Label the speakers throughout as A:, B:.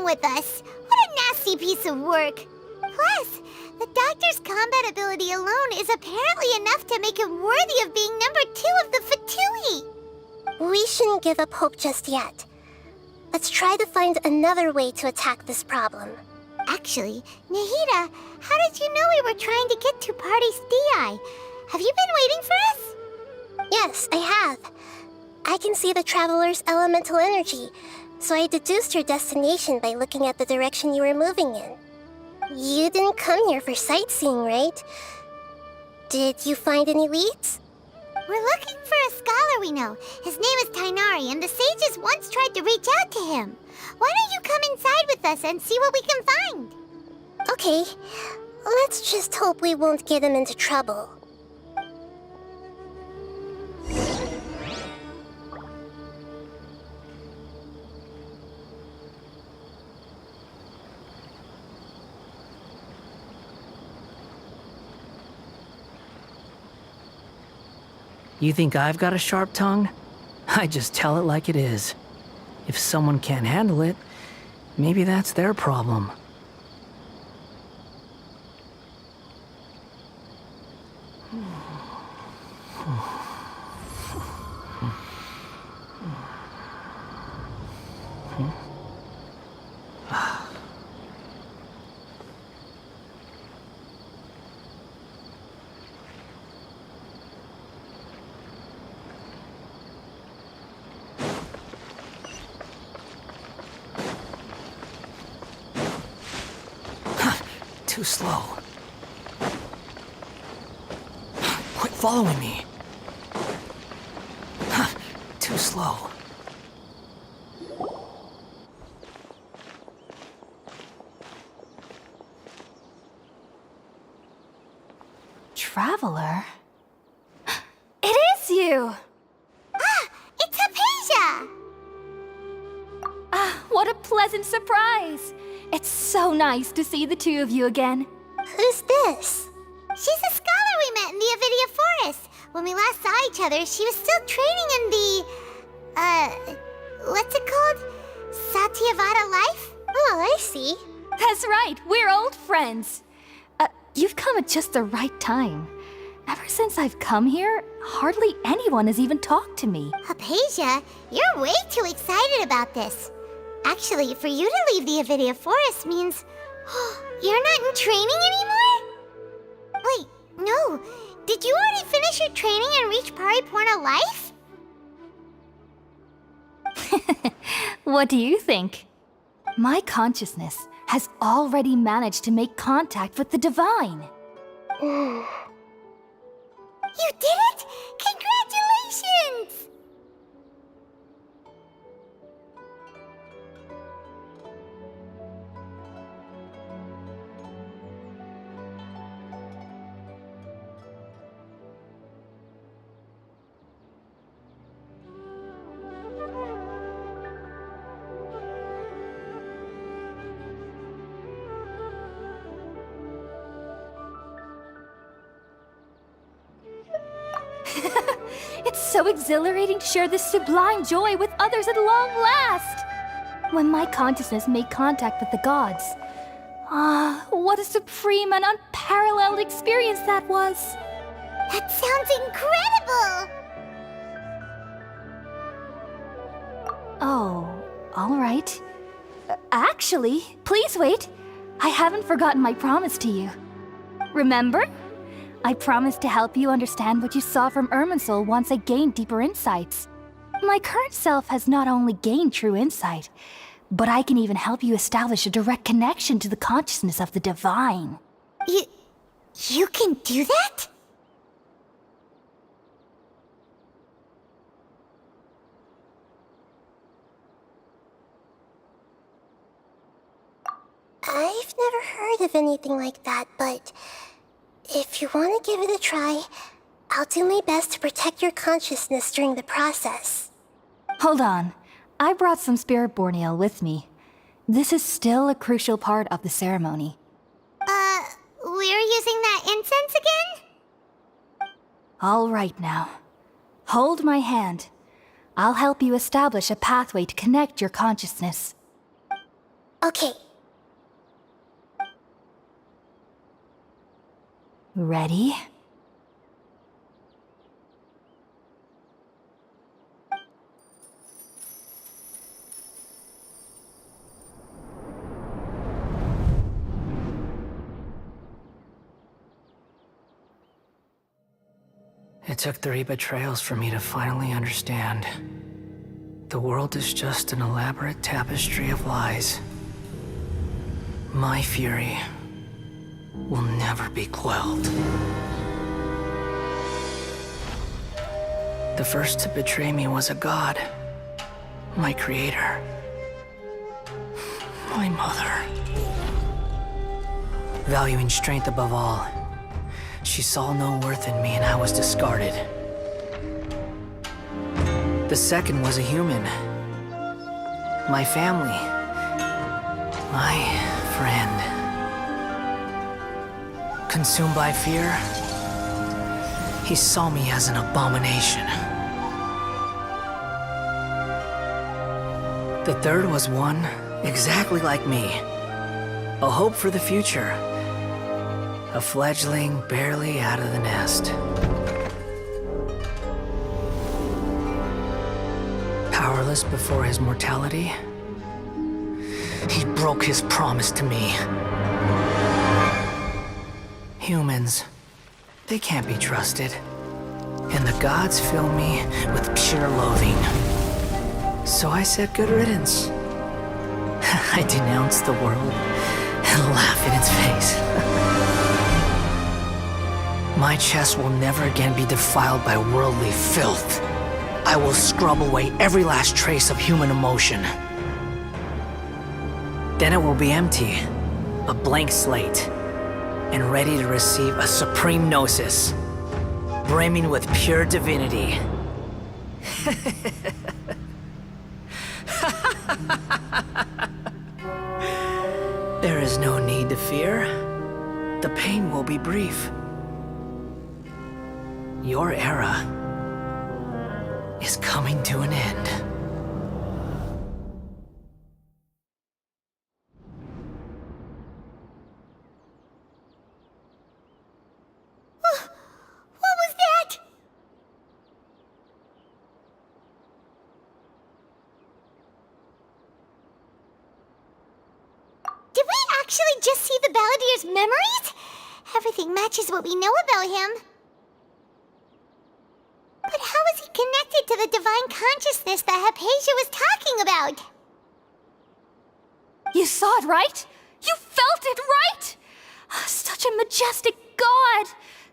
A: training with us. What a nasty piece of work. Plus, the doctor's combat ability alone is apparently enough to make him worthy of being #2 of the Fatui.
B: We shouldn't give up hope just yet. Let's try to find another way to attack this problem.
A: Actually, Nahida, how did you know we were trying to get to Party's DI? Have you been waiting for us?
B: Yes, I have. I can see the Traveler's elemental energy, so I deduced your destination by looking at the direction you were moving in. You didn't come here for sightseeing, right? Did you find any leads?
A: We're looking for a scholar we know. His name is Tainari, and the sages once tried to reach out to him. Why don't you come inside with us and see what we can find?
B: Okay, let's just hope we won't get him into trouble.
C: You think I've got a sharp tongue? I just tell it like it is. If someone can't handle it, maybe that's their problem. Too slow. Quit following me. Too slow.
D: Traveler? It is you!
A: It's Hypatia!
D: What a pleasant surprise! It's so nice to see the two of you again.
B: Who's this?
A: She's a scholar we met in the Avidia Forest. When we last saw each other, she was still training in the... what's it called? Satyavada life?
B: Oh, I see.
D: That's right, we're old friends. You've come at just the right time. Ever since I've come here, hardly anyone has even talked to me.
A: Hypatia, you're way too excited about this. Actually, for you to leave the Avidia Forest means... you're not in training anymore? Wait, no. Did you already finish your training and reach Paripurna life?
D: What do you think? My consciousness has already managed to make contact with the divine.
A: You did it! Congratulations!
D: It's so exhilarating to share this sublime joy with others at long last! When my consciousness made contact with the gods, what a supreme and unparalleled experience that was!
A: That sounds incredible!
D: Oh, all right. Actually, please wait. I haven't forgotten my promise to you. Remember? I promised to help you understand what you saw from Irminsul once I gained deeper insights. My current self has not only gained true insight, but I can even help you establish a direct connection to the consciousness of the divine.
A: You can do that?
B: I've never heard of anything like that, but if you want to give it a try, I'll do my best to protect your consciousness during the process.
D: Hold on. I brought some spirit-born ale with me. This is still a crucial part of the ceremony.
A: We're using that incense again?
D: All right now. Hold my hand. I'll help you establish a pathway to connect your consciousness.
B: Okay.
D: Ready?
C: It took 3 betrayals for me to finally understand. The world is just an elaborate tapestry of lies. My fury will never be quelled. The first to betray me was a god. My creator. My mother. Valuing strength above all, she saw no worth in me and I was discarded. The second was a human. My family. My friend. Consumed by fear, he saw me as an abomination. The third was one exactly like me. A hope for the future. A fledgling barely out of the nest. Powerless before his mortality, he broke his promise to me. Humans, they can't be trusted. And the gods fill me with pure loathing. So I said good riddance. I denounced the world and laugh in its face. My chest will never again be defiled by worldly filth. I will scrub away every last trace of human emotion. Then it will be empty, a blank slate, and ready to receive a supreme gnosis, brimming with pure divinity. There is no need to fear. The pain will be brief. Your era is coming to an end.
A: What was that? Did we actually just see the Balladier's memories? Everything matches what we know about him. But how is he connected to the divine consciousness that Hypatia was talking about?
D: You saw it, right? You felt it, right? Such a majestic god!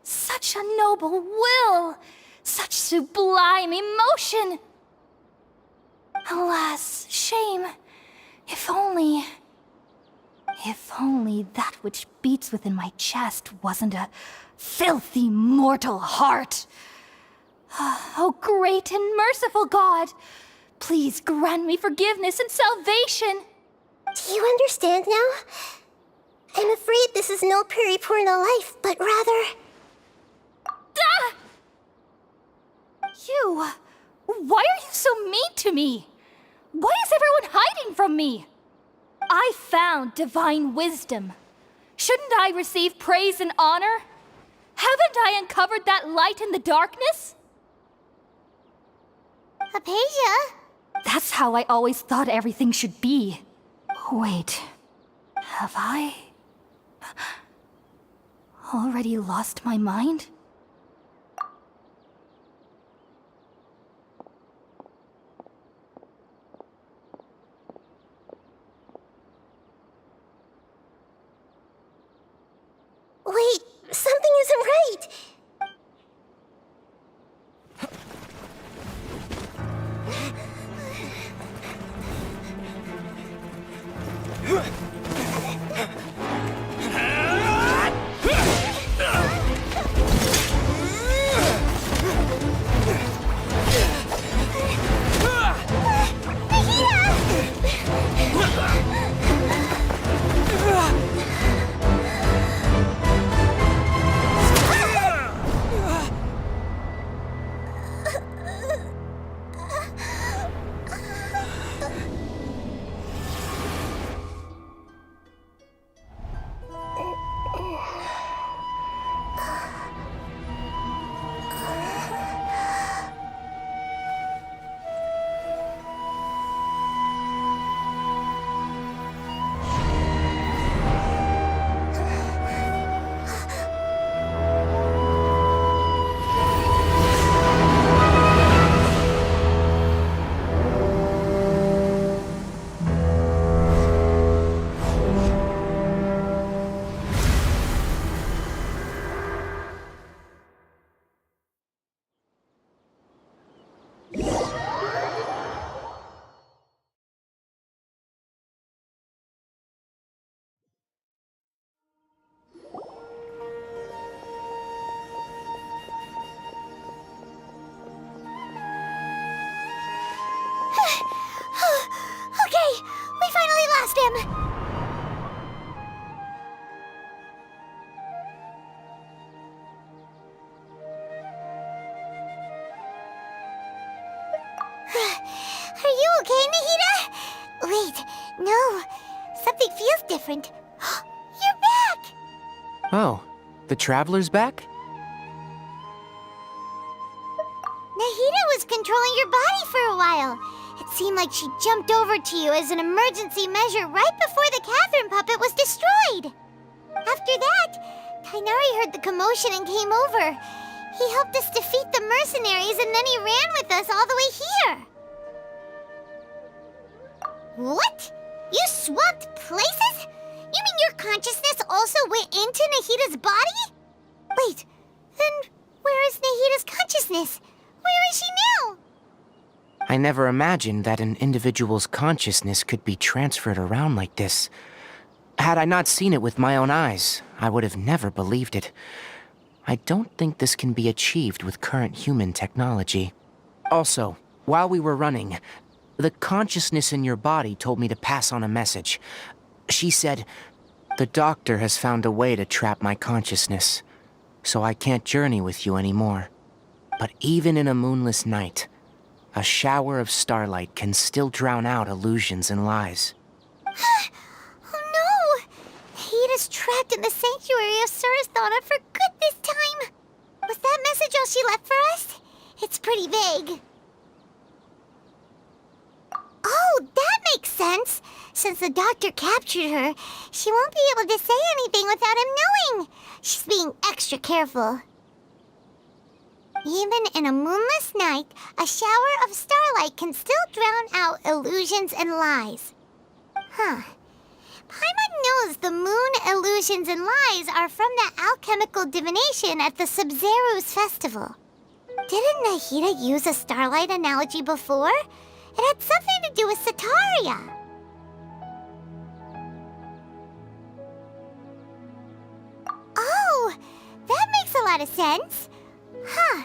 D: Such a noble will! Such sublime emotion! Alas, shame. If only that which beats within my chest wasn't a filthy mortal heart. Oh, great and merciful God, please grant me forgiveness and salvation.
B: Do you understand now? I'm afraid this is no Puripurna life, but rather...
D: Ah! You... Why are you so mean to me? Why is everyone hiding from me? I found divine wisdom. Shouldn't I receive praise and honor? Haven't I uncovered that light in the darkness?
A: Hypatia?
D: That's how I always thought everything should be. Wait, have I already lost my mind?
B: Wait, something isn't right.
A: No, something feels different. You're back!
E: Oh, the Traveler's back?
A: Nahida was controlling your body for a while. It seemed like she jumped over to you as an emergency measure right before the Catherine puppet was destroyed. After that, Tainari heard the commotion and came over. He helped us defeat the mercenaries and then he ran with us all the way here. What? You swapped places? You mean your consciousness also went into Nahida's body? Wait, then where is Nahida's consciousness? Where is she now?
E: I never imagined that an individual's consciousness could be transferred around like this. Had I not seen it with my own eyes, I would have never believed it. I don't think this can be achieved with current human technology. Also, while we were running, the consciousness in your body told me to pass on a message. She said, "The doctor has found a way to trap my consciousness, so I can't journey with you anymore. But even in a moonless night, a shower of starlight can still drown out illusions and lies."
A: Oh no! Nahida's trapped in the sanctuary of Suristhana for good this time. Was that message all she left for us? It's pretty vague. Oh, that makes sense. Since the doctor captured her, she won't be able to say anything without him knowing. She's being extra careful. Even in a moonless night, a shower of starlight can still drown out illusions and lies. Huh. Paimon knows the moon illusions and lies are from the alchemical divination at the Sub-Zero's festival. Didn't Nahida use a starlight analogy before? It had something to do with Sataria. Oh, that makes a lot of sense. Huh.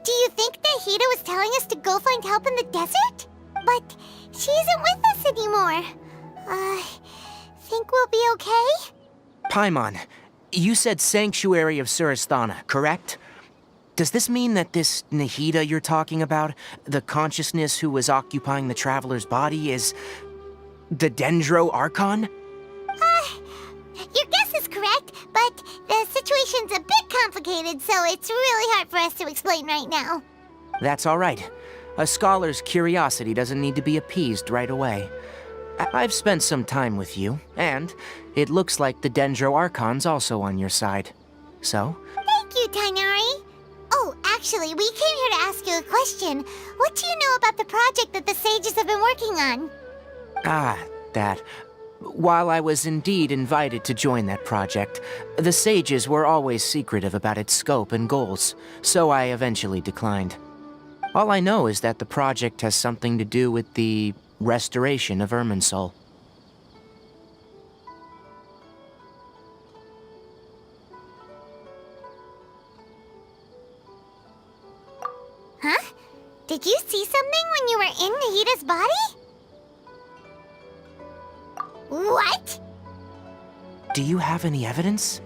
A: Do you think Nahida was telling us to go find help in the desert? But she isn't with us anymore. Think we'll be okay?
E: Paimon, you said Sanctuary of Suristhana, correct? Does this mean that this Nahida you're talking about, the consciousness who was occupying the Traveler's body, is the Dendro Archon?
A: Your guess is correct, but the situation's a bit complicated, so it's really hard for us to explain right now.
E: That's all right. A scholar's curiosity doesn't need to be appeased right away. I've spent some time with you, and it looks like the Dendro Archon's also on your side. So?
A: Thank you, Tainari. Oh, actually, we came here to ask you a question. What do you know about the project that the sages have been working on?
E: That. While I was indeed invited to join that project, the sages were always secretive about its scope and goals, so I eventually declined. All I know is that the project has something to do with the restoration of Irminsul.
A: Huh? Did you see something when you were in Nahida's body? What?
E: Do you have any evidence?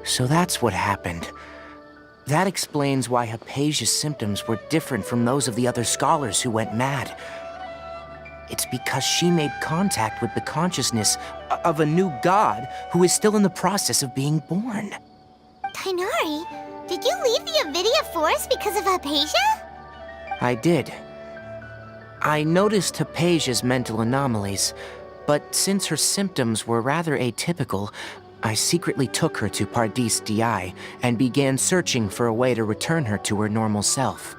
E: So that's what happened. That explains why Hypatia's symptoms were different from those of the other scholars who went mad. It's because she made contact with the consciousness of a new god who is still in the process of being born.
A: Tainari, did you leave the Avidia Forest because of Hypatia?
E: I did. I noticed Hypatia's mental anomalies, but since her symptoms were rather atypical, I secretly took her to Pardis Di and began searching for a way to return her to her normal self.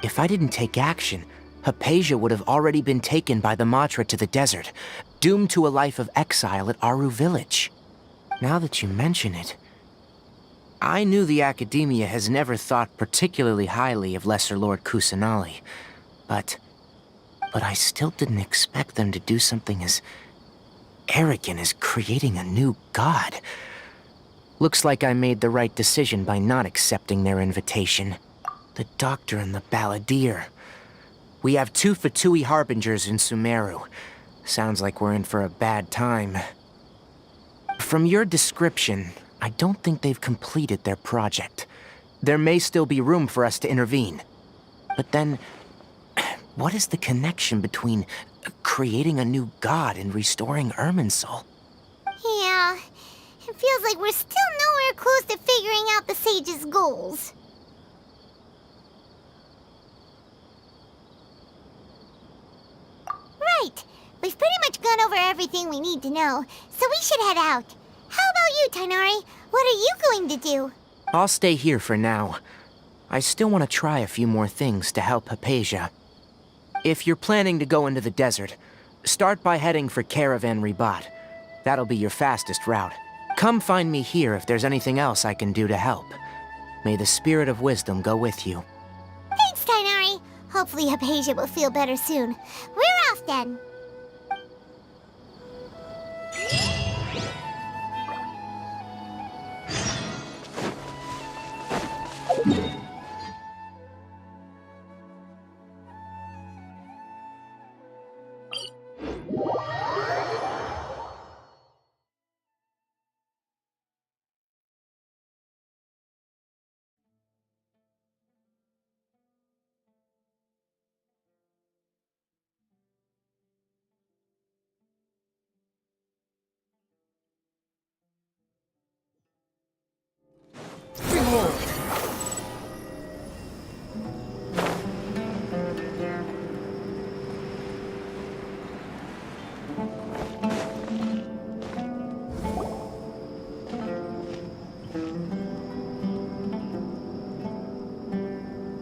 E: If I didn't take action, Hypatia would have already been taken by the Matra to the desert, doomed to a life of exile at Aru village. Now that you mention it, I knew the Academia has never thought particularly highly of Lesser Lord Kusanali, but I still didn't expect them to do something as arrogant as creating a new god. Looks like I made the right decision by not accepting their invitation. The Doctor and the Balladeer. We have 2 Fatui Harbingers in Sumeru, Sounds like we're in for a bad time. From your description, I don't think they've completed their project. There may still be room for us to intervene. But then, what is the connection between creating a new god and restoring Irminsul?
A: Yeah, it feels like we're still nowhere close to figuring out the sage's goals. Right. We've pretty much gone over everything we need to know, so we should head out. How about you, Tighnari? What are you going to do?
E: I'll stay here for now. I still want to try a few more things to help Hypatia. If you're planning to go into the desert, start by heading for Caravan Ribat. That'll be your fastest route. Come find me here if there's anything else I can do to help. May the spirit of wisdom go with you.
A: Thanks, Tighnari. Hopefully Hypatia will feel better soon. We're off then.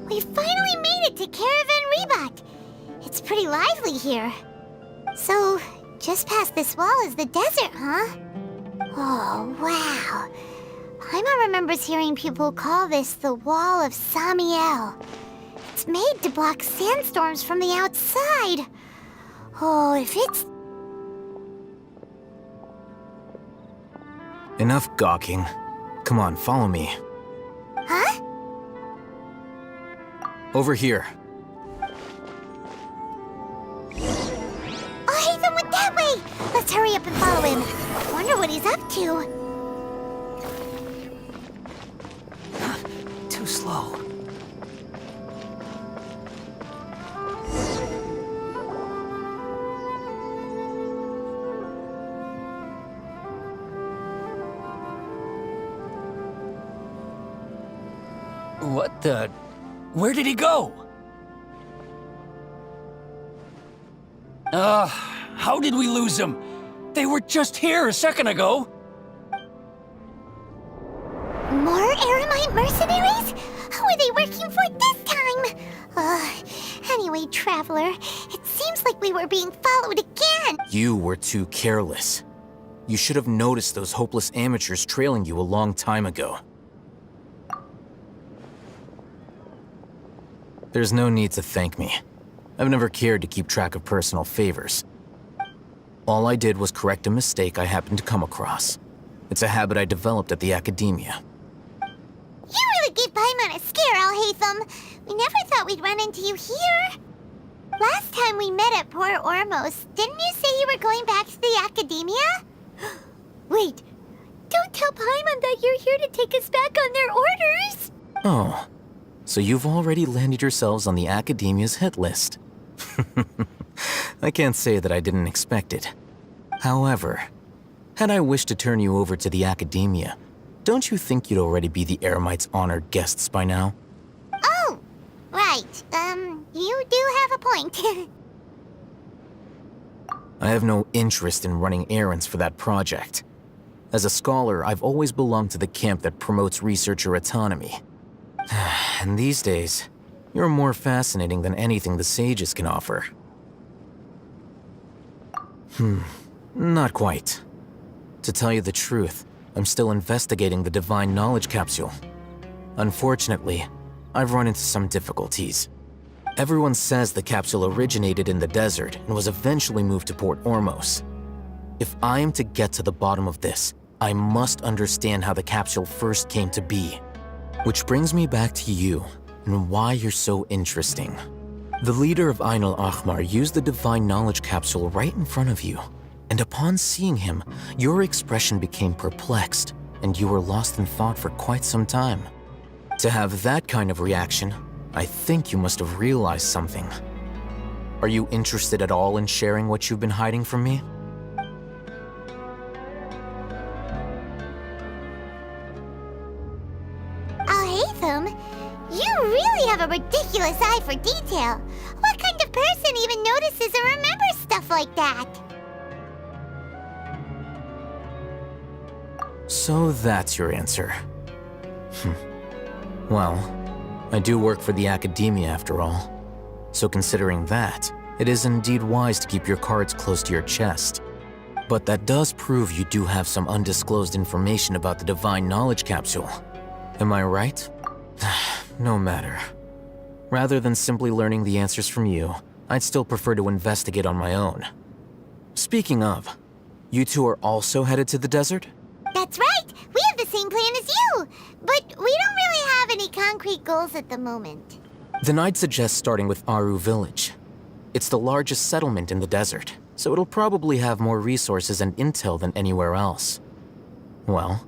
A: We finally made it to Caravan Ribat. It's pretty lively here. So, just past this wall is the desert, huh? Oh, wow. Paimon remembers hearing people call this the Wall of Samiel. It's made to block sandstorms from the outside. Oh, if it's...
F: Enough gawking. Come on, follow me.
A: Huh?
F: Over here.
A: Oh, Ethan went that way! Let's hurry up and follow him. Wonder what he's up to.
C: Too slow.
G: What the... Where did he go? How did we lose him? They were just here a second ago.
A: More Eremite mercenaries? Who are they working for this time? Anyway, Traveler, it seems like we were being followed again.
F: You were too careless. You should have noticed those hopeless amateurs trailing you a long time ago. There's no need to thank me. I've never cared to keep track of personal favors. All I did was correct a mistake I happened to come across. It's a habit I developed at the academia.
A: You really gave Paimon a scare, Alhaitham. We never thought we'd run into you here. Last time we met at Port Ormos, didn't you say you were going back to the academia? Wait, don't tell Paimon that you're here to take us back on their orders.
F: Oh, so you've already landed yourselves on the academia's hit list. I can't say that I didn't expect it. However, had I wished to turn you over to the academia, don't you think you'd already be the Eremites' honored guests by now?
A: Oh, right. You do have a point.
F: I have no interest in running errands for that project. As a scholar, I've always belonged to the camp that promotes researcher autonomy. And these days, you're more fascinating than anything the sages can offer. Not quite. To tell you the truth, I'm still investigating the Divine Knowledge Capsule. Unfortunately, I've run into some difficulties. Everyone says the capsule originated in the desert and was eventually moved to Port Ormos. If I am to get to the bottom of this, I must understand how the capsule first came to be. Which brings me back to you and why you're so interesting. The leader of Ain al-Ahmar used the divine knowledge capsule right in front of you, and upon seeing him, your expression became perplexed, and you were lost in thought for quite some time. To have that kind of reaction, I think you must have realized something. Are you interested at all in sharing what you've been hiding from me?
A: Alhaitham, you really have a ridiculous eye for detail. What kind of person even notices or remembers stuff like that?
F: So that's your answer. Well, I do work for the academia after all. So considering that, it is indeed wise to keep your cards close to your chest. But that does prove you do have some undisclosed information about the divine knowledge capsule. Am I right? No matter. Rather than simply learning the answers from you, I'd still prefer to investigate on my own. Speaking of, you two are also headed to the desert?
A: That's right! We have the same plan as you! But we don't really have any concrete goals at the moment.
F: Then I'd suggest starting with Aru Village. It's the largest settlement in the desert, so it'll probably have more resources and intel than anywhere else. Well,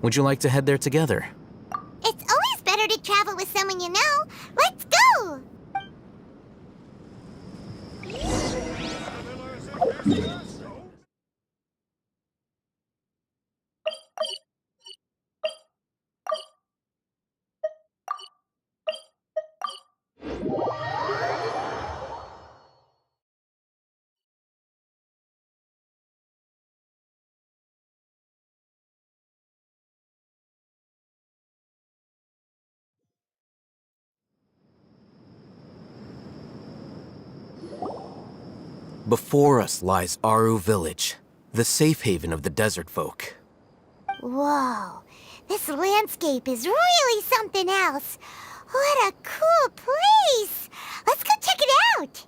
F: would you like to head there together?
A: It's always better to travel with someone you know. Let's go!
F: Before us lies Aru Village, the safe haven of the desert folk.
A: Whoa, this landscape is really something else. What a cool place! Let's go check it out!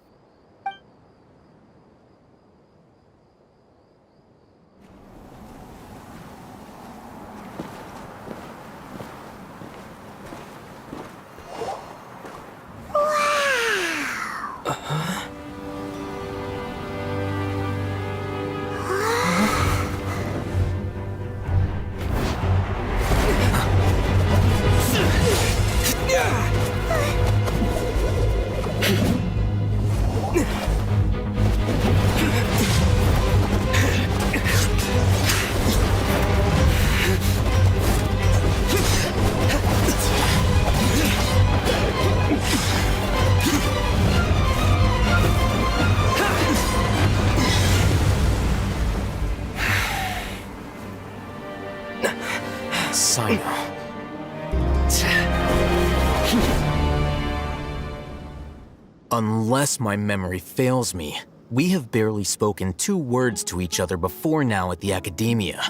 F: Unless my memory fails me, we have barely spoken 2 words to each other before now at the academia.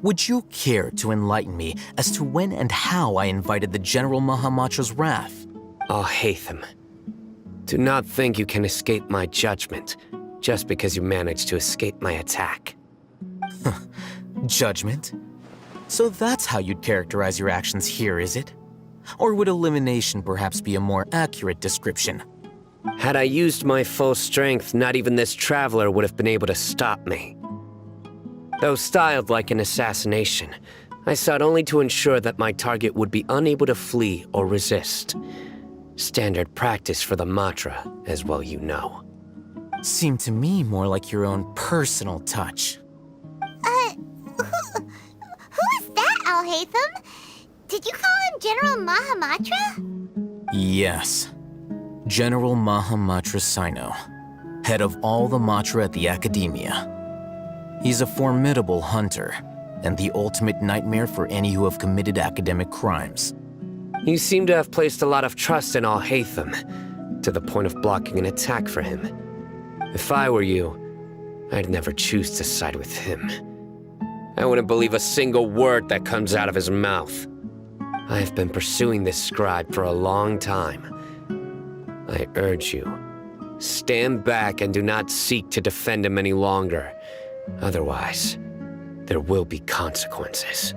F: Would you care to enlighten me as to when and how I invited the General Mahamatra's wrath?
H: Alhaitham, do not think you can escape my judgment just because you managed to escape my attack.
F: Judgment? So that's how you'd characterize your actions here, is it? Or would elimination perhaps be a more accurate description?
H: Had I used my full strength, not even this traveler would have been able to stop me. Though styled like an assassination, I sought only to ensure that my target would be unable to flee or resist. Standard practice for the Matra, as well you know.
F: Seemed to me more like your own personal touch.
A: Who is that, Alhaitham? Did you call him General Mahamatra?
F: Yes. General Mahamatra Sino, head of all the Matra at the Academia. He's a formidable hunter, and the ultimate nightmare for any who have committed academic crimes.
H: You seem to have placed a lot of trust in Alhaitham, to the point of blocking an attack for him. If I were you, I'd never choose to side with him. I wouldn't believe a single word that comes out of his mouth. I have been pursuing this scribe for a long time. I urge you, stand back and do not seek to defend him any longer. Otherwise, there will be consequences.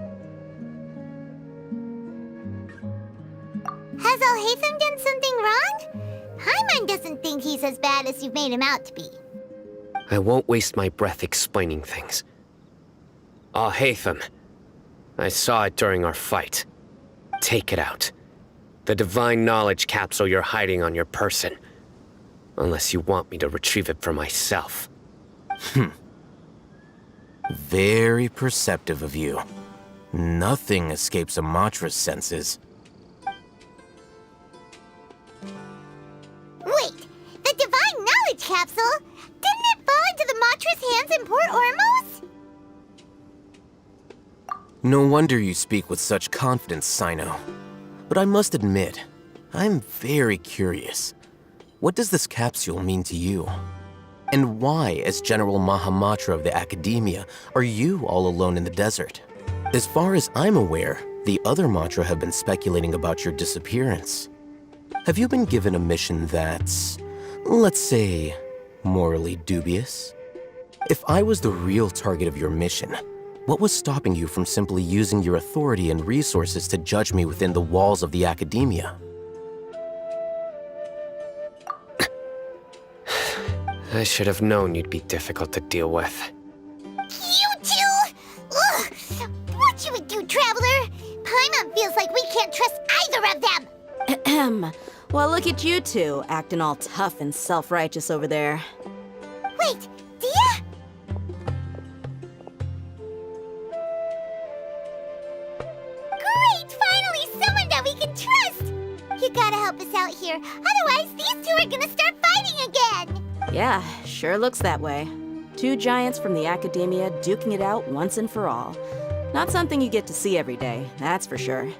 A: Has Alhaitham done something wrong? Paimon doesn't think he's as bad as you've made him out to be.
H: I won't waste my breath explaining things. Haytham. I saw it during our fight. Take it out. The divine knowledge capsule you're hiding on your person. Unless you want me to retrieve it for myself.
F: Very perceptive of you. Nothing escapes Amatra's senses.
A: Wait, the divine knowledge capsule? Didn't it fall into the Matra's hands in Port Ormos?
F: No wonder you speak with such confidence, Sino. But I must admit, I'm very curious. What does this capsule mean to you? And why, as General Mahamatra of the Academia, are you all alone in the desert? As far as I'm aware, the other Matra have been speculating about your disappearance. Have you been given a mission that's, let's say, morally dubious? If I was the real target of your mission, what was stopping you from simply using your authority and resources to judge me within the walls of the Academia?
H: I should have known you'd be difficult to deal with.
A: You two? Ugh! What you would do, Traveler? Paimon feels like we can't trust either of them!
I: Ahem. Well, look at you two, acting all tough and self-righteous over there.
A: Wait, Dia? Great! Finally, someone that we can trust! You gotta help us out here, otherwise these two are gonna start fighting again!
I: Yeah, sure looks that way. Two giants from the Academia duking it out once and for all. Not something you get to see every day, that's for sure.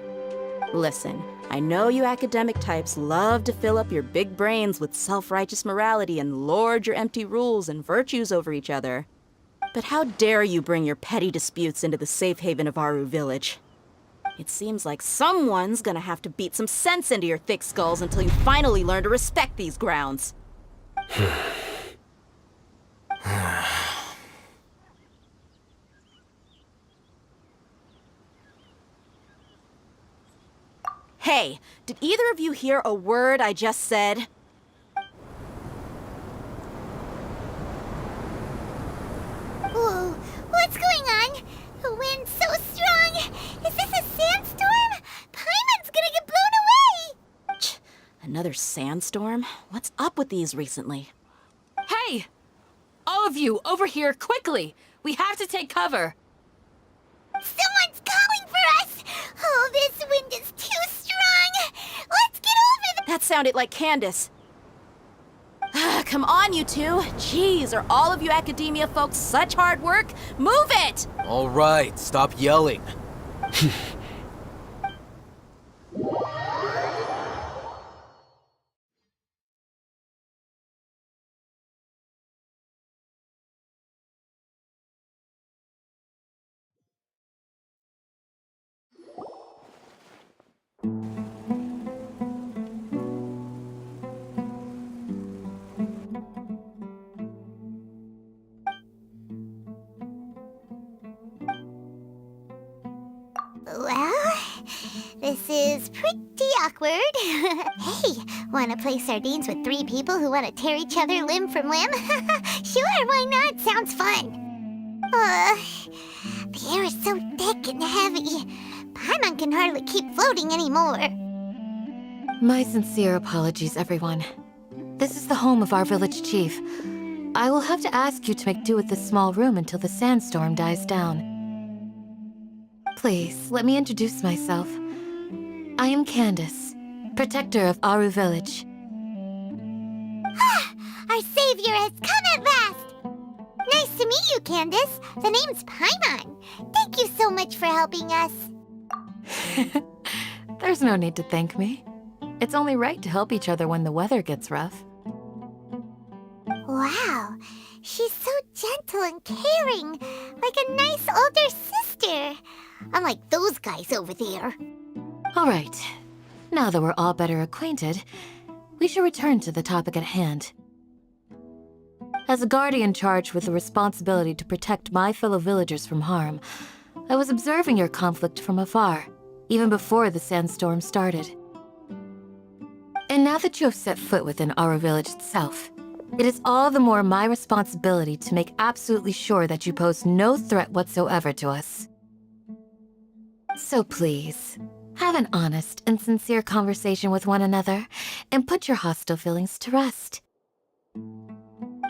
I: Listen, I know you academic types love to fill up your big brains with self-righteous morality and lord your empty rules and virtues over each other. But how dare you bring your petty disputes into the safe haven of Aru Village? It seems like someone's gonna have to beat some sense into your thick skulls until you finally learn to respect these grounds. Hey, did either of you hear a word I just said?
A: Whoa, what's going on? The wind's so strong! Is this a sandstorm? Paimon's gonna get blown away!
I: Another sandstorm? What's up with these recently?
D: Hey! All of you, over here, quickly! We have to take cover!
A: Someone's calling for us! Oh, this wind is too strong! Let's get over the—
I: That sounded like Candace. Come on, you two. Jeez, are all of you Academia folks such hard work? Move it!
F: All right, stop yelling.
A: Well, this is pretty awkward. Hey, wanna play sardines with three people who wanna tear each other limb from limb? Sure, why not? Sounds fun. The air is so thick and heavy. Paimon can hardly keep floating anymore.
J: My sincere apologies, everyone. This is the home of our village chief. I will have to ask you to make do with this small room until the sandstorm dies down. Please, let me introduce myself. I am Candace, protector of Aru Village.
A: Our savior has come at last! Nice to meet you, Candace. The name's Paimon. Thank you so much for helping us.
J: There's no need to thank me. It's only right to help each other when the weather gets rough.
A: Wow, she's so gentle and caring, like a nice older sister. Unlike those guys over there.
J: All right. Now that we're all better acquainted, we should return to the topic at hand. As a guardian charged with the responsibility to protect my fellow villagers from harm, I was observing your conflict from afar, even before the sandstorm started. And now that you have set foot within our village itself, it is all the more my responsibility to make absolutely sure that you pose no threat whatsoever to us. So please, have an honest and sincere conversation with one another and put your hostile feelings to rest.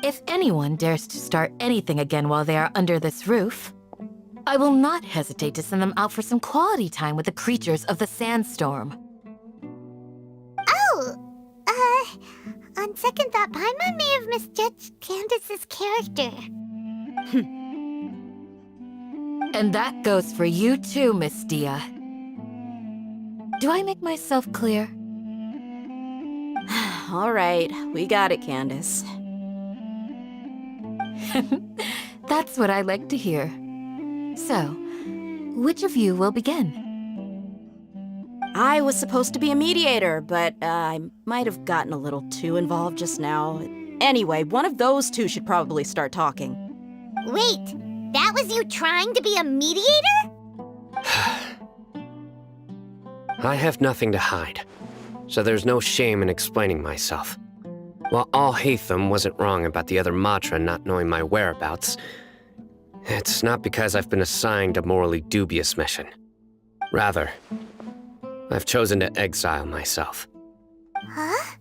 J: If anyone dares to start anything again while they are under this roof, I will not hesitate to send them out for some quality time with the creatures of the sandstorm.
A: Oh, on second thought, Paimon may have misjudged Candace's character.
J: And that goes for you too, Miss Dia. Do I make myself clear?
I: All right, we got it, Candace.
J: That's what I like to hear. So, which of you will begin?
I: I was supposed to be a mediator, but I might have gotten a little too involved just now. Anyway, one of those two should probably start talking.
A: Wait, that was you trying to be a mediator?
H: I have nothing to hide, so there's no shame in explaining myself. While Alhaitham wasn't wrong about the other Matra not knowing my whereabouts, it's not because I've been assigned a morally dubious mission. Rather, I've chosen to exile myself.
A: Huh?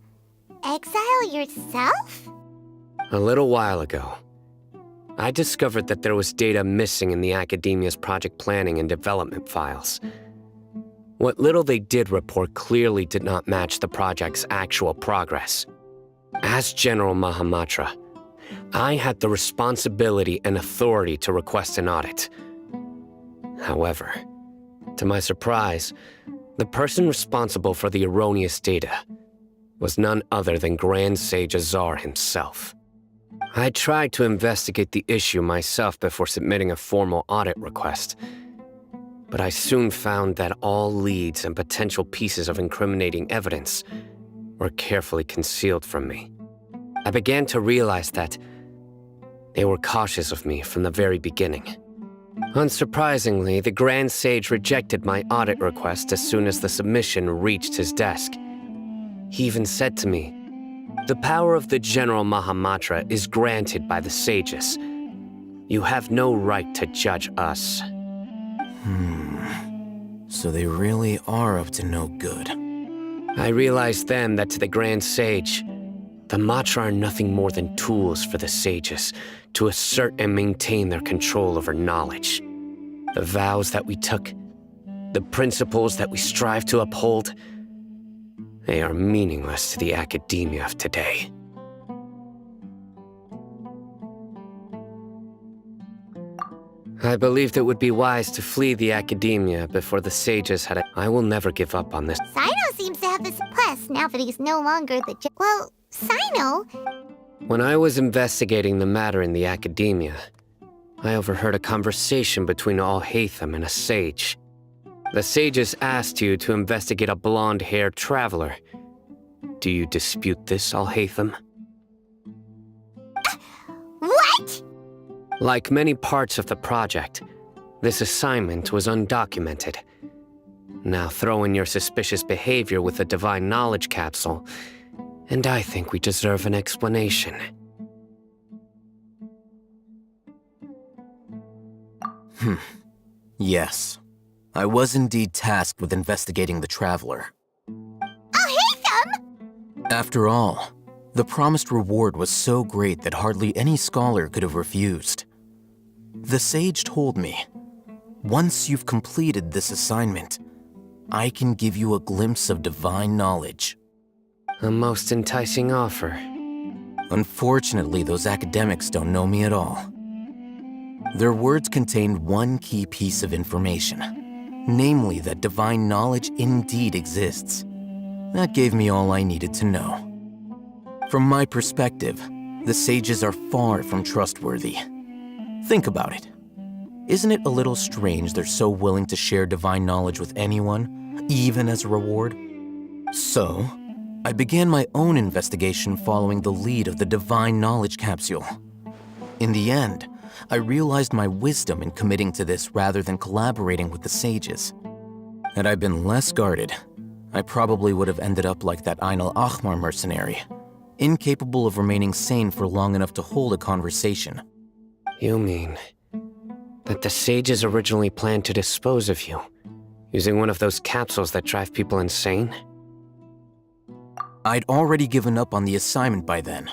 A: Exile yourself?
H: A little while ago, I discovered that there was data missing in the Academia's project planning and development files. What little they did report clearly did not match the project's actual progress. As General Mahamatra, I had the responsibility and authority to request an audit. However, to my surprise, the person responsible for the erroneous data was none other than Grand Sage Azar himself. I tried to investigate the issue myself before submitting a formal audit request, but I soon found that all leads and potential pieces of incriminating evidence were carefully concealed from me. I began to realize that they were cautious of me from the very beginning. Unsurprisingly, the Grand Sage rejected my audit request as soon as the submission reached his desk. He even said to me, "The power of the General Mahamatra is granted by the sages. You have no right to judge us."
F: So they really are up to no good.
H: I realized then that to the Grand Sage, the Matra are nothing more than tools for the sages to assert and maintain their control over knowledge. The vows that we took, the principles that we strive to uphold, they are meaningless to the academia of today. I believed it would be wise to flee the academia before the sages had I will never give up on this.
A: Sino seems to have this plus now that he's no longer the Well, Sino?
H: When I was investigating the matter in the academia, I overheard a conversation between Alhaitham and a sage. The sages asked you to investigate a blonde-haired traveler. Do you dispute this, Alhaitham?
A: What?
H: Like many parts of the project, this assignment was undocumented. Now throw in your suspicious behavior with the Divine Knowledge Capsule, and I think we deserve an explanation.
F: Yes. I was indeed tasked with investigating the Traveler.
A: Alhaitham!
F: After all, the promised reward was so great that hardly any scholar could have refused. The sage told me, once you've completed this assignment, I can give you a glimpse of divine knowledge.
H: A most enticing offer.
F: Unfortunately, those academics don't know me at all. Their words contained one key piece of information, namely that divine knowledge indeed exists. That gave me all I needed to know. From my perspective, the sages are far from trustworthy. Think about it. Isn't it a little strange they're so willing to share divine knowledge with anyone, even as a reward? So, I began my own investigation following the lead of the Divine Knowledge Capsule. In the end, I realized my wisdom in committing to this rather than collaborating with the sages. Had I been less guarded, I probably would have ended up like that Ain al-Ahmar mercenary, incapable of remaining sane for long enough to hold a conversation.
H: You mean that the sages originally planned to dispose of you, using one of those capsules that drive people insane?
F: I'd already given up on the assignment by then.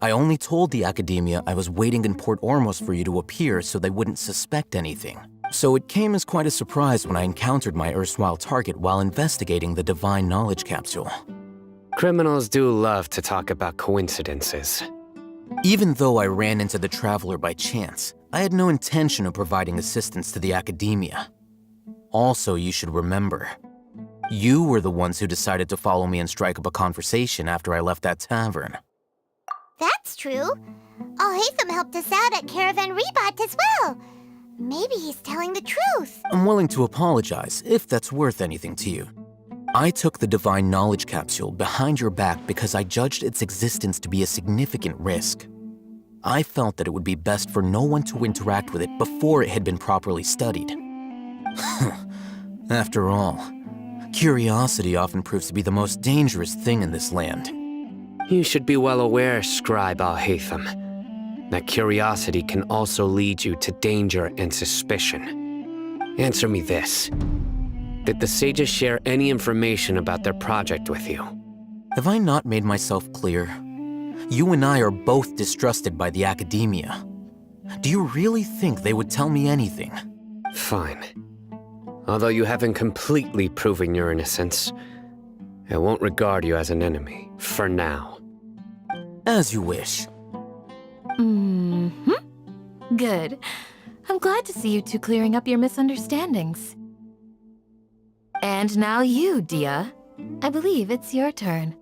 F: I only told the Academia I was waiting in Port Ormos for you to appear so they wouldn't suspect anything. So it came as quite a surprise when I encountered my erstwhile target while investigating the Divine Knowledge Capsule.
H: Criminals do love to talk about coincidences.
F: Even though I ran into the Traveler by chance, I had no intention of providing assistance to the Academia. Also, you should remember, you were the ones who decided to follow me and strike up a conversation after I left that tavern.
A: That's true. Alhaitham helped us out at Caravan Rebat as well. Maybe he's telling the truth.
F: I'm willing to apologize, if that's worth anything to you. I took the Divine Knowledge Capsule behind your back because I judged its existence to be a significant risk. I felt that it would be best for no one to interact with it before it had been properly studied. After all, curiosity often proves to be the most dangerous thing in this land.
H: You should be well aware, Scribe Alhaitham, that curiosity can also lead you to danger and suspicion. Answer me this. Did the sages share any information about their project with you?
F: Have I not made myself clear? You and I are both distrusted by the Academia. Do you really think they would tell me anything?
H: Fine. Although you haven't completely proven your innocence, I won't regard you as an enemy, for now.
F: As you wish.
J: Good. I'm glad to see you two clearing up your misunderstandings. And now you, Dia. I believe it's your turn.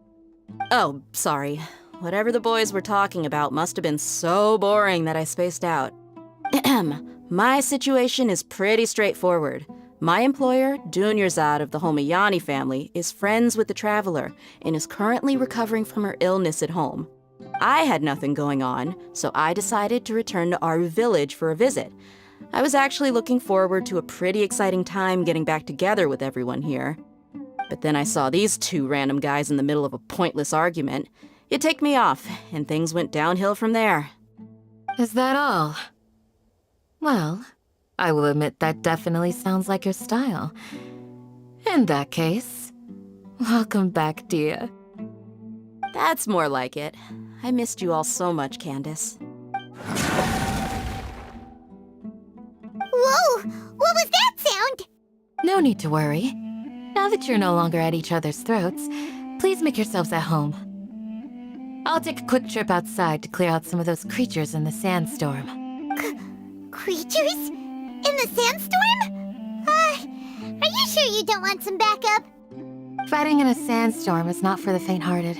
I: Oh, sorry. Whatever the boys were talking about must have been so boring that I spaced out. My situation is pretty straightforward. My employer, Dunyarzad of the Homayani family, is friends with the Traveler and is currently recovering from her illness at home. I had nothing going on, so I decided to return to Aru village for a visit. I was actually looking forward to a pretty exciting time getting back together with everyone here. But then I saw these two random guys in the middle of a pointless argument. It ticked me off, and things went downhill from there.
J: Is that all? Well, I will admit that definitely sounds like your style. In that case, welcome back, Dia.
I: That's more like it. I missed you all so much, Candace.
A: Whoa! What was that sound?
J: No need to worry. Now that you're no longer at each other's throats, please make yourselves at home. I'll take a quick trip outside to clear out some of those creatures in the sandstorm.
A: Creatures? In the sandstorm? Are you sure you don't want some backup?
J: Fighting in a sandstorm is not for the faint-hearted.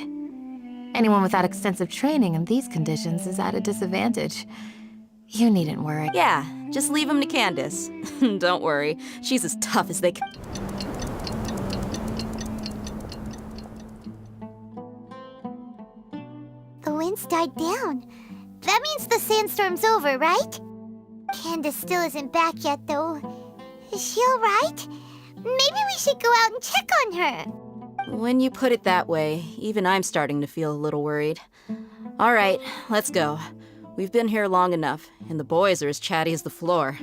J: Anyone without extensive training in these conditions is at a disadvantage. You needn't worry.
I: Yeah, just leave them to Candace. Don't worry, she's as tough as they can.
A: The wind's died down. That means the sandstorm's over, right? Candace still isn't back yet, though. Is she alright? Maybe we should go out and check on her.
I: When you put it that way, even I'm starting to feel a little worried. All right, let's go. We've been here long enough, and the boys are as chatty as the floor.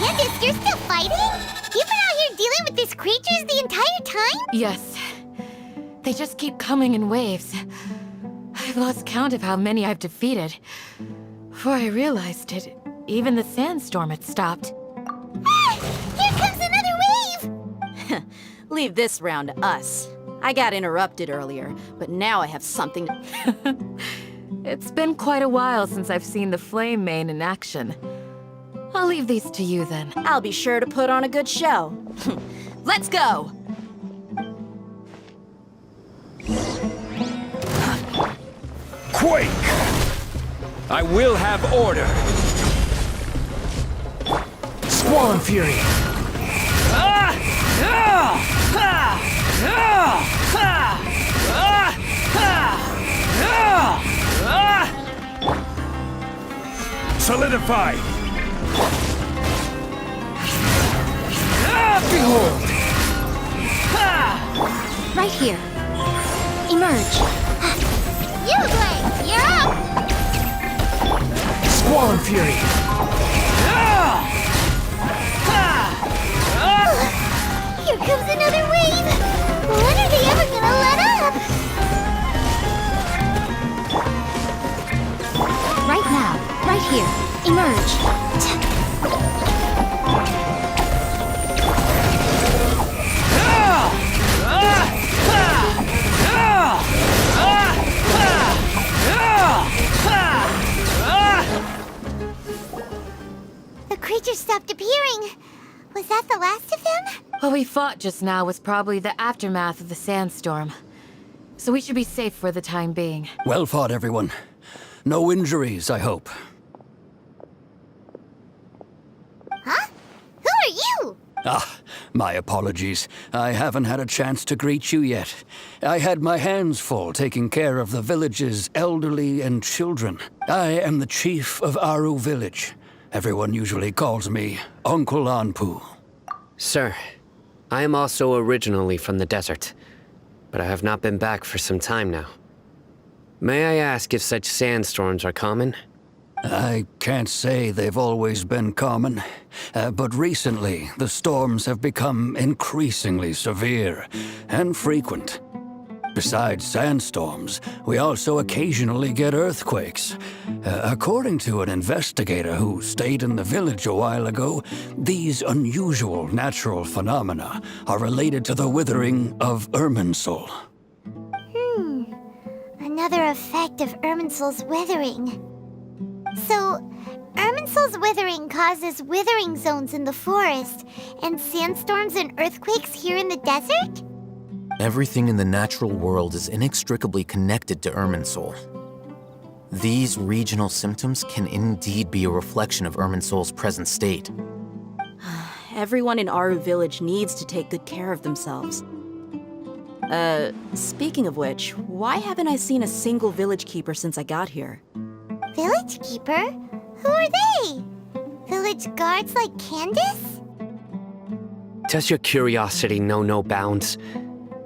A: Candace, you're still fighting? You've been out here dealing with these creatures the entire time?
J: Yes. They just keep coming in waves. I've lost count of how many I've defeated. Before I realized it, even the sandstorm had stopped.
A: Ah! Here comes another wave!
I: Leave this round to us. I got interrupted earlier, but now I have something to...
J: It's been quite a while since I've seen the Flame Mane in action. I'll leave these to you then.
I: I'll be sure to put on a good show. Let's go!
G: Quake! I will have order!
C: Squall and Fury!
G: Solidify!
C: Behold!
D: Right here. Emerge.
A: You, Blake! You're up!
C: Squall and Fury!
A: Here comes another wave! When are they ever gonna let up?
D: Right now. Right here. Emerge.
A: The creatures stopped appearing. Was that the last of them?
J: What we fought just now was probably the aftermath of the sandstorm. So we should be safe for the time being.
G: Well fought, everyone. No injuries, I hope.
A: Huh? Who are you?
G: Ah, my apologies. I haven't had a chance to greet you yet. I had my hands full taking care of the village's elderly and children. I am the chief of Aru village. Everyone usually calls me Uncle Anpu.
H: Sir, I am also originally from the desert, but I have not been back for some time now. May I ask if such sandstorms are common?
G: I can't say they've always been common, but recently the storms have become increasingly severe and frequent. Besides sandstorms, we also occasionally get earthquakes. According to an investigator who stayed in the village a while ago, these unusual natural phenomena are related to the withering of Irminsul.
A: Another effect of Irminsul's withering. So, Irminsul's withering causes withering zones in the forest, and sandstorms and earthquakes here in the desert?
F: Everything in the natural world is inextricably connected to Irminsul. These regional symptoms can indeed be a reflection of Irminsul's present state.
I: Everyone in Aru village needs to take good care of themselves. Speaking of which, why haven't I seen a single village keeper since I got here?
A: Village keeper? Who are they? Village guards like Candace?
H: Does your curiosity know no bounds?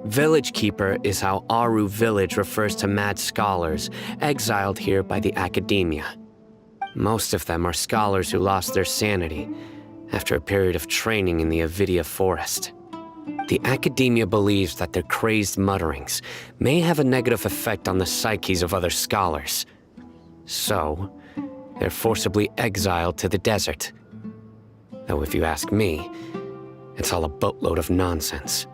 H: Village Keeper is how Aru village refers to mad scholars exiled here by the academia. Most of them are scholars who lost their sanity after a period of training in the Avidia forest. The academia believes that their crazed mutterings may have a negative effect on the psyches of other scholars. So, they're forcibly exiled to the desert. Though if you ask me, it's all a boatload of nonsense.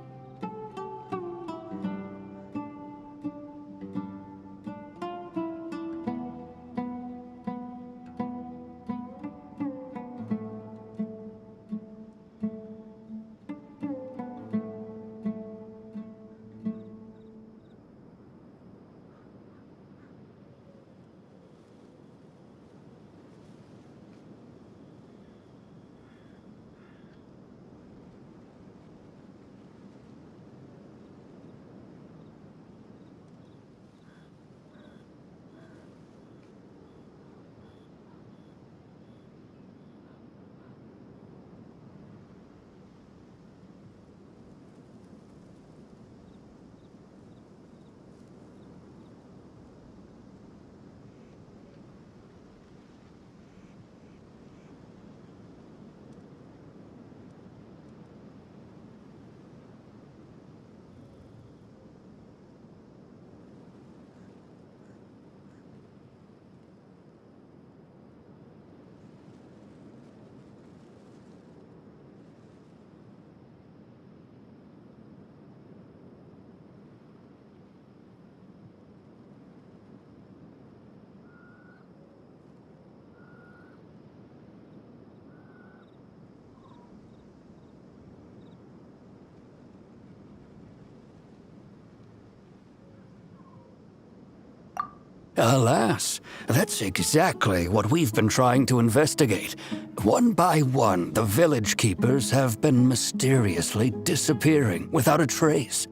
G: Alas, that's exactly what we've been trying to investigate. One by one, the village keepers have been mysteriously disappearing without a trace.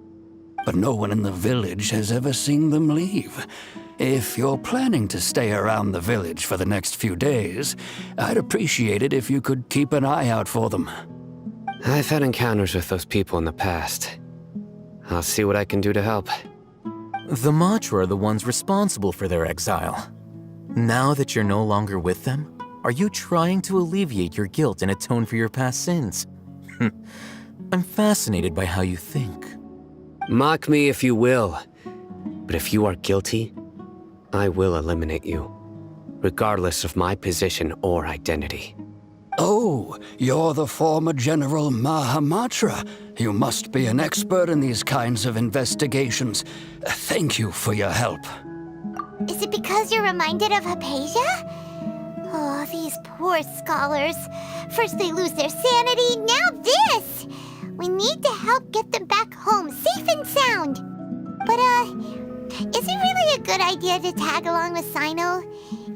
G: But no one in the village has ever seen them leave. If you're planning to stay around the village for the next few days, I'd appreciate it if you could keep an eye out for them.
H: I've had encounters with those people in the past. I'll see what I can do to help.
F: The Matra are the ones responsible for their exile. Now that you're no longer with them, are you trying to alleviate your guilt and atone for your past sins? I'm fascinated by how you think.
H: Mock me if you will, but if you are guilty, I will eliminate you, regardless of my position or identity.
G: Oh, you're the former General Mahamatra. You must be an expert in these kinds of investigations. Thank you for your help.
A: Is it because you're reminded of Hypatia? Oh, these poor scholars. First they lose their sanity, now this! We need to help get them back home, safe and sound. But, is it really a good idea to tag along with Sino?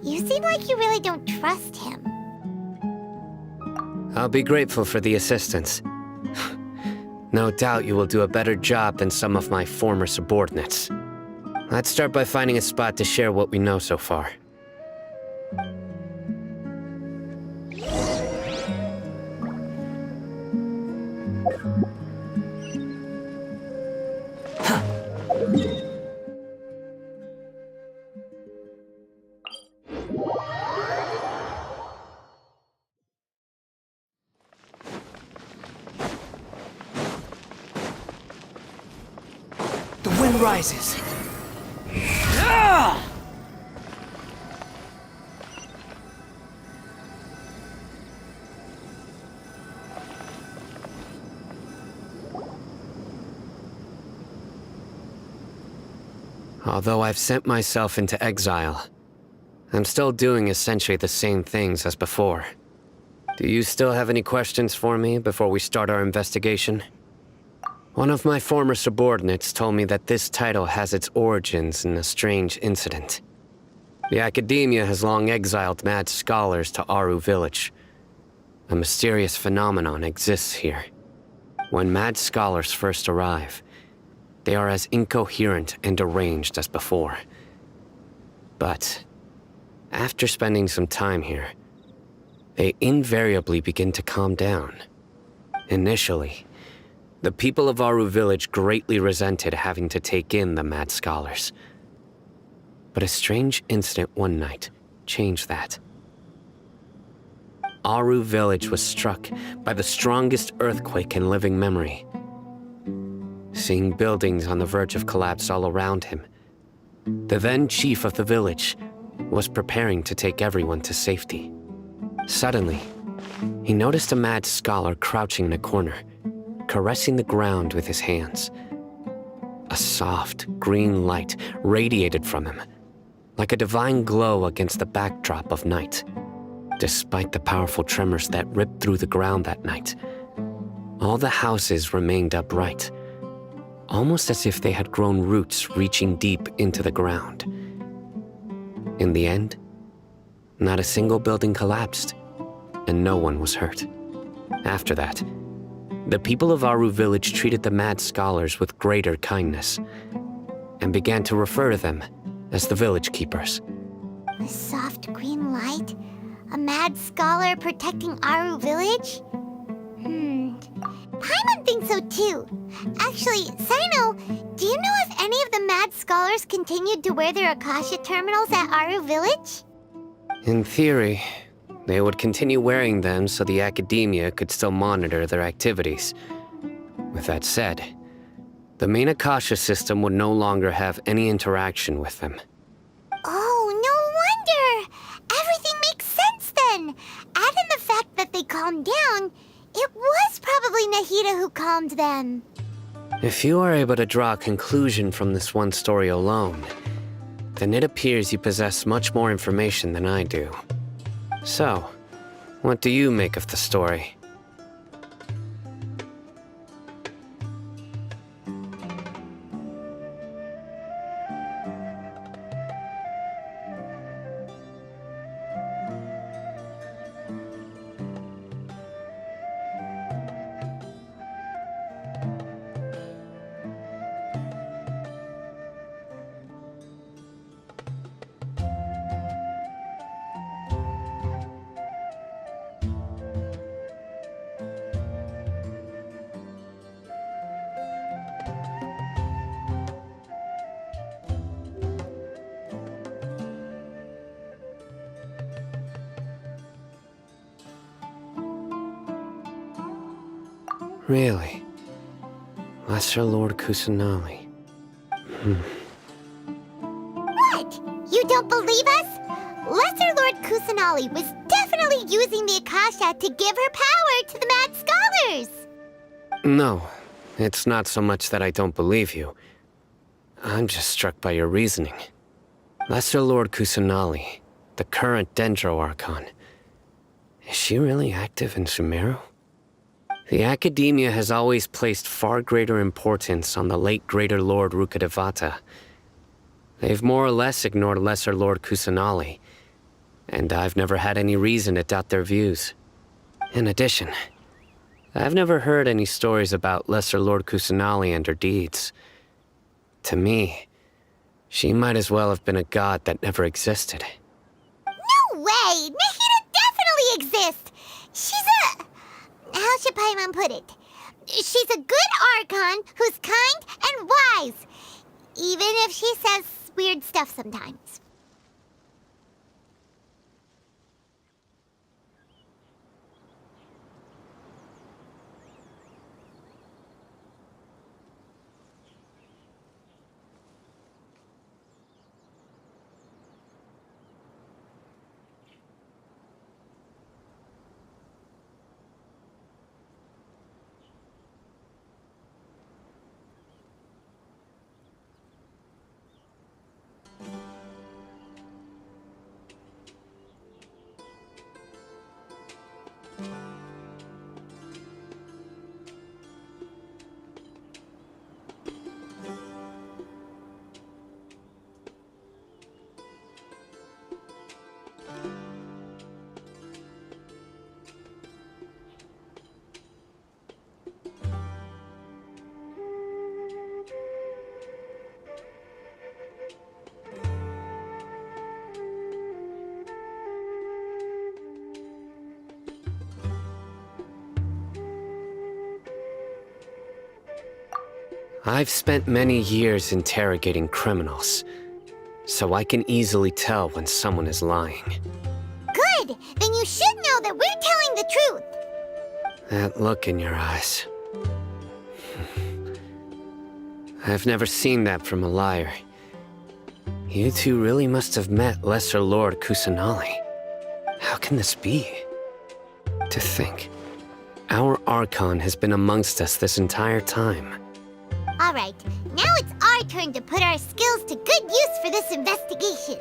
A: You seem like you really don't trust him.
H: I'll be grateful for the assistance. No doubt you will do a better job than some of my former subordinates. Let's start by finding a spot to share what we know so far.
C: The wind rises.
H: Although I've sent myself into exile, I'm still doing essentially the same things as before. Do you still have any questions for me before we start our investigation? One of my former subordinates told me that this title has its origins in a strange incident. The Academia has long exiled mad scholars to Aru village. A mysterious phenomenon exists here. When mad scholars first arrive, they are as incoherent and deranged as before. But after spending some time here, they invariably begin to calm down. Initially, the people of Aru village greatly resented having to take in the mad scholars. But a strange incident one night changed that. Aru village was struck by the strongest earthquake in living memory. Seeing buildings on the verge of collapse all around him, the then chief of the village was preparing to take everyone to safety. Suddenly, he noticed a mad scholar crouching in a corner, caressing the ground with his hands. A soft, green light radiated from him, like a divine glow against the backdrop of night. Despite the powerful tremors that ripped through the ground that night, all the houses remained upright, almost as if they had grown roots reaching deep into the ground. In the end, not a single building collapsed, and no one was hurt. After that, the people of Aru village treated the mad scholars with greater kindness, and began to refer to them as the village keepers.
A: A soft green light? A mad scholar protecting Aru village? Paimon thinks so too. Actually, Sino, do you know if any of the mad scholars continued to wear their Akasha terminals at Aru village?
H: In theory, they would continue wearing them so the Academia could still monitor their activities. With that said, the main Akasha system would no longer have any interaction with them.
A: Oh, no wonder! Everything makes sense then! Add in the fact that they calmed down, it was probably Nahida who calmed them.
H: If you are able to draw a conclusion from this one story alone, then it appears you possess much more information than I do. So, what do you make of the story? Really? Lesser Lord Kusanali.
A: What? You don't believe us? Lesser Lord Kusanali was definitely using the Akasha to give her power to the Mad Scholars!
H: No, it's not so much that I don't believe you. I'm just struck by your reasoning. Lesser Lord Kusanali, the current Dendro Archon. Is she really active in Sumeru? The Academia has always placed far greater importance on the late Greater Lord Rukkhadevata. They've more or less ignored Lesser Lord Kusanali, and I've never had any reason to doubt their views. In addition, I've never heard any stories about Lesser Lord Kusanali and her deeds. To me, she might as well have been a god that never existed.
A: No way! Nahida definitely exists! She's a... How should Paimon put it? She's a good Archon who's kind and wise, even if she says weird stuff sometimes.
H: I've spent many years interrogating criminals, so I can easily tell when someone is lying.
A: Good! Then you should know that we're telling the truth!
H: That look in your eyes. I've never seen that from a liar. You two really must have met Lesser Lord Kusanali. How can this be? To think, our Archon has been amongst us this entire time.
A: Alright, now it's our turn to put our skills to good use for this investigation.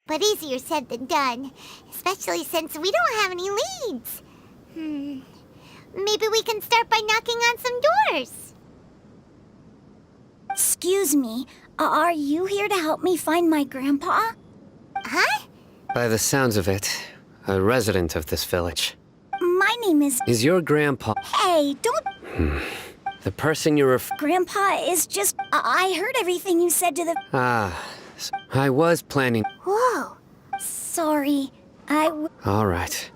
A: but easier said than done. Especially since we don't have any leads. Maybe we can start by knocking on some doors.
K: Excuse me, are you here to help me find my grandpa?
A: Huh?
H: By the sounds of it, a resident of this village.
K: My name is...
H: Is your grandpa...
K: Hey, don't...
H: The person you're
K: Grandpa is just... I heard everything you said to the...
H: I was planning...
A: Whoa.
K: Sorry,
H: All right.